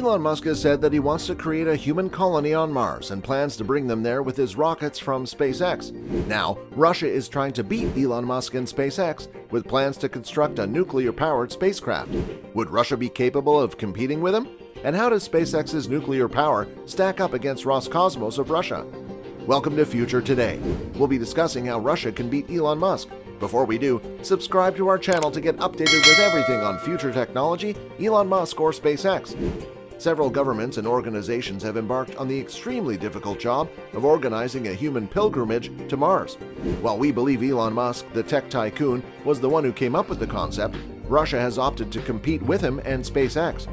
Elon Musk has said that he wants to create a human colony on Mars and plans to bring them there with his rockets from SpaceX. Now, Russia is trying to beat Elon Musk and SpaceX with plans to construct a nuclear-powered spacecraft. Would Russia be capable of competing with him? And how does SpaceX's nuclear power stack up against Roscosmos of Russia? Welcome to Future Today. We'll be discussing how Russia can beat Elon Musk. Before we do, subscribe to our channel to get updated with everything on future technology, Elon Musk, or SpaceX. Several governments and organizations have embarked on the extremely difficult job of organizing a human pilgrimage to Mars. While we believe Elon Musk, the tech tycoon, was the one who came up with the concept, Russia has opted to compete with him and SpaceX.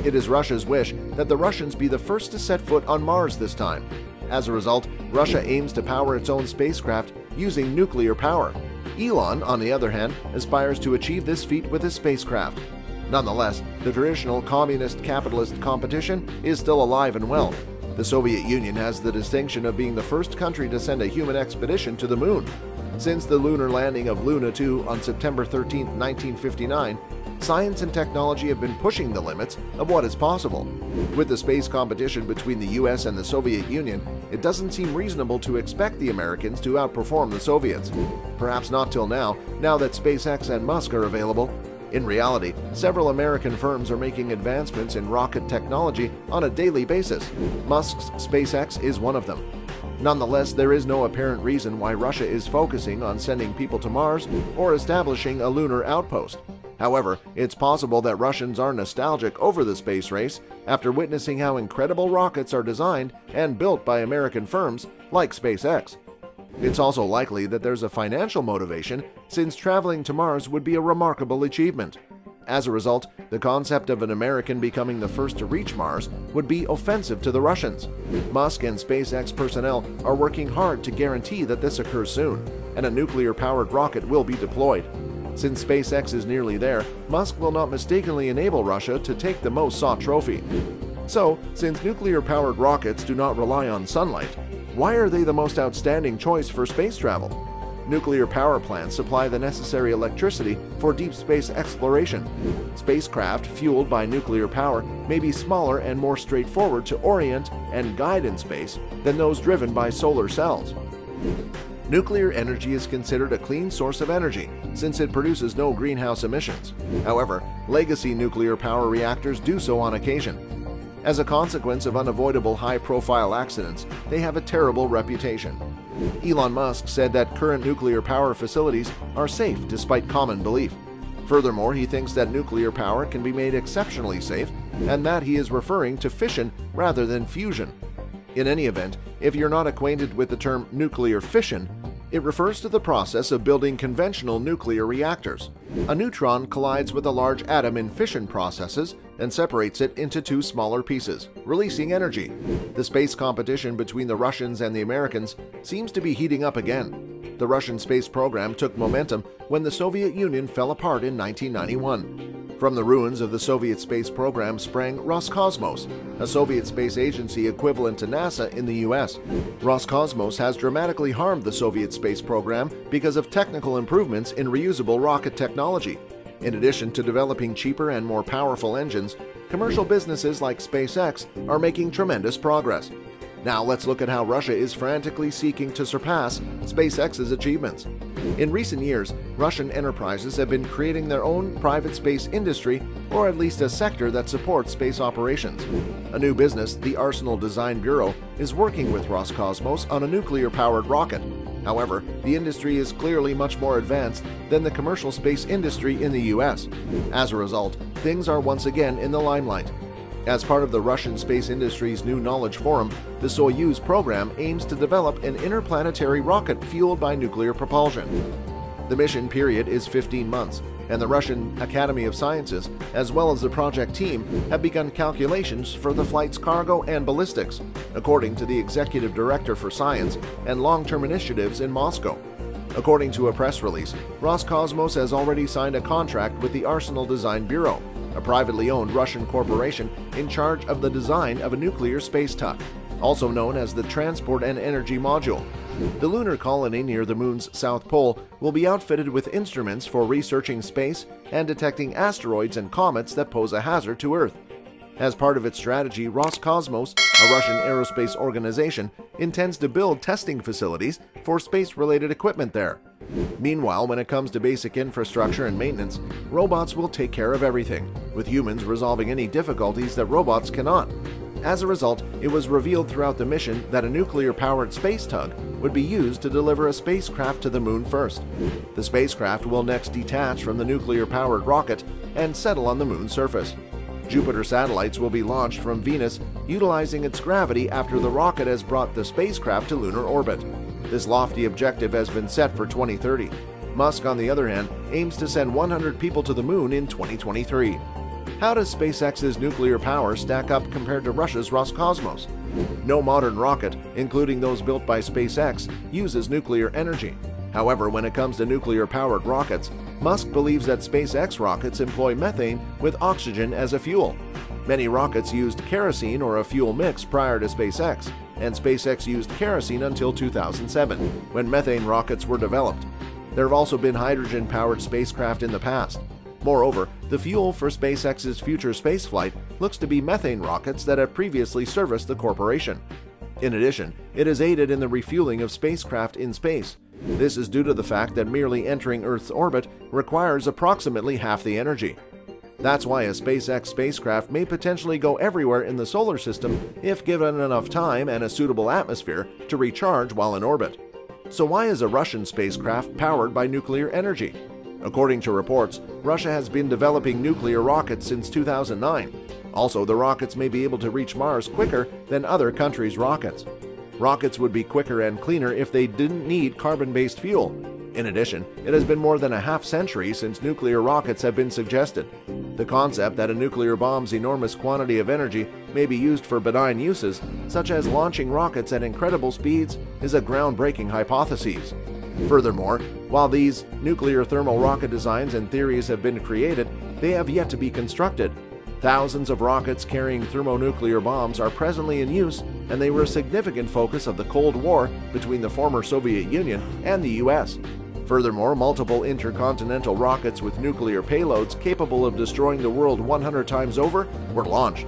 It is Russia's wish that the Russians be the first to set foot on Mars this time. As a result, Russia aims to power its own spacecraft using nuclear power. Elon, on the other hand, aspires to achieve this feat with his spacecraft. Nonetheless, the traditional communist-capitalist competition is still alive and well. The Soviet Union has the distinction of being the first country to send a human expedition to the moon. Since the lunar landing of Luna 2 on September 13, 1959, science and technology have been pushing the limits of what is possible. With the space competition between the US and the Soviet Union, it doesn't seem reasonable to expect the Americans to outperform the Soviets. Perhaps not till now that SpaceX and Musk are available. In reality, several American firms are making advancements in rocket technology on a daily basis. Musk's SpaceX is one of them. Nonetheless, there is no apparent reason why Russia is focusing on sending people to Mars or establishing a lunar outpost. However, it's possible that Russians are nostalgic over the space race after witnessing how incredible rockets are designed and built by American firms like SpaceX. It's also likely that there's a financial motivation, since traveling to Mars would be a remarkable achievement. As a result, the concept of an American becoming the first to reach Mars would be offensive to the Russians. Musk and SpaceX personnel are working hard to guarantee that this occurs soon, and a nuclear-powered rocket will be deployed. Since SpaceX is nearly there, Musk will not mistakenly enable Russia to take the most sought trophy. So, since nuclear-powered rockets do not rely on sunlight, why are they the most outstanding choice for space travel? Nuclear power plants supply the necessary electricity for deep space exploration. Spacecraft fueled by nuclear power may be smaller and more straightforward to orient and guide in space than those driven by solar cells. Nuclear energy is considered a clean source of energy since it produces no greenhouse emissions. However, legacy nuclear power reactors do so on occasion. As a consequence of unavoidable high-profile accidents, they have a terrible reputation. Elon Musk said that current nuclear power facilities are safe despite common belief. Furthermore, he thinks that nuclear power can be made exceptionally safe, and that he is referring to fission rather than fusion. In any event, if you're not acquainted with the term nuclear fission, it refers to the process of building conventional nuclear reactors. A neutron collides with a large atom in fission processes and separates it into two smaller pieces, releasing energy. The space competition between the Russians and the Americans seems to be heating up again. The Russian space program took momentum when the Soviet Union fell apart in 1991. From the ruins of the Soviet space program sprang Roscosmos, a Soviet space agency equivalent to NASA in the US. Roscosmos has dramatically harmed the Soviet space program because of technical improvements in reusable rocket technology. In addition to developing cheaper and more powerful engines, commercial businesses like SpaceX are making tremendous progress. Now let's look at how Russia is frantically seeking to surpass SpaceX's achievements. In recent years, Russian enterprises have been creating their own private space industry, or at least a sector that supports space operations. A new business, the Arsenal Design Bureau, is working with Roscosmos on a nuclear-powered rocket. However, the industry is clearly much more advanced than the commercial space industry in the US. As a result, things are once again in the limelight. As part of the Russian space industry's new knowledge forum, the Soyuz program aims to develop an interplanetary rocket fueled by nuclear propulsion. The mission period is 15 months, and the Russian Academy of Sciences, as well as the project team, have begun calculations for the flight's cargo and ballistics, according to the Executive Director for Science and Long-Term Initiatives in Moscow. According to a press release, Roscosmos has already signed a contract with the Arsenal Design Bureau, a privately owned Russian corporation in charge of the design of a nuclear space tuck, also known as the Transport and Energy Module. The lunar colony near the Moon's south pole will be outfitted with instruments for researching space and detecting asteroids and comets that pose a hazard to Earth. As part of its strategy, Roscosmos, a Russian aerospace organization, intends to build testing facilities for space-related equipment there. Meanwhile, when it comes to basic infrastructure and maintenance, robots will take care of everything, with humans resolving any difficulties that robots cannot. As a result, it was revealed throughout the mission that a nuclear-powered space tug would be used to deliver a spacecraft to the moon first. The spacecraft will next detach from the nuclear-powered rocket and settle on the moon's surface. Jupiter satellites will be launched from Venus utilizing its gravity after the rocket has brought the spacecraft to lunar orbit. This lofty objective has been set for 2030. Musk, on the other hand, aims to send 100 people to the moon in 2023. How does SpaceX's nuclear power stack up compared to Russia's Roscosmos? No modern rocket, including those built by SpaceX, uses nuclear energy. However, when it comes to nuclear-powered rockets, Musk believes that SpaceX rockets employ methane with oxygen as a fuel. Many rockets used kerosene or a fuel mix prior to SpaceX, and SpaceX used kerosene until 2007, when methane rockets were developed. There have also been hydrogen-powered spacecraft in the past. Moreover, the fuel for SpaceX's future spaceflight looks to be methane rockets that have previously serviced the corporation. In addition, it has aided in the refueling of spacecraft in space. This is due to the fact that merely entering Earth's orbit requires approximately half the energy. That's why a SpaceX spacecraft may potentially go everywhere in the solar system if given enough time and a suitable atmosphere to recharge while in orbit. So why is a Russian spacecraft powered by nuclear energy? According to reports, Russia has been developing nuclear rockets since 2009. Also, the rockets may be able to reach Mars quicker than other countries' rockets. Rockets would be quicker and cleaner if they didn't need carbon-based fuel. In addition, it has been more than a half-century since nuclear rockets have been suggested. The concept that a nuclear bomb's enormous quantity of energy may be used for benign uses, such as launching rockets at incredible speeds, is a groundbreaking hypothesis. Furthermore, while these nuclear thermal rocket designs and theories have been created, they have yet to be constructed. Thousands of rockets carrying thermonuclear bombs are presently in use, and they were a significant focus of the Cold War between the former Soviet Union and the US. Furthermore, multiple intercontinental rockets with nuclear payloads capable of destroying the world 100 times over were launched.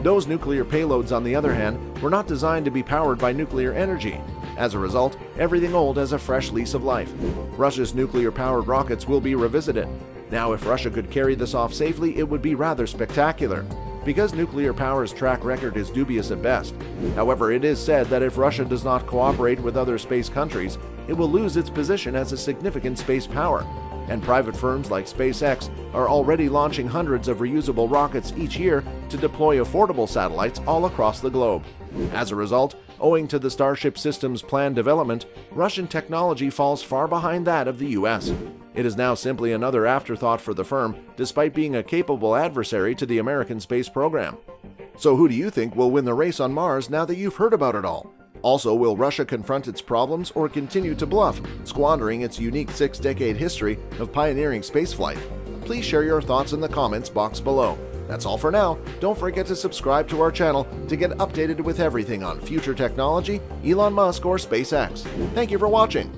Those nuclear payloads, on the other hand, were not designed to be powered by nuclear energy. As a result, everything old has a fresh lease of life. Russia's nuclear-powered rockets will be revisited. Now, if Russia could carry this off safely, it would be rather spectacular, because nuclear power's track record is dubious at best. However, it is said that if Russia does not cooperate with other space countries, it will lose its position as a significant space power. And private firms like SpaceX are already launching hundreds of reusable rockets each year to deploy affordable satellites all across the globe. As a result, owing to the Starship system's planned development, Russian technology falls far behind that of the US. It is now simply another afterthought for the firm, despite being a capable adversary to the American space program. So who do you think will win the race on Mars now that you've heard about it all? Also, will Russia confront its problems or continue to bluff, squandering its unique 6-decade history of pioneering spaceflight? Please share your thoughts in the comments box below. That's all for now. Don't forget to subscribe to our channel to get updated with everything on future technology, Elon Musk, or SpaceX. Thank you for watching.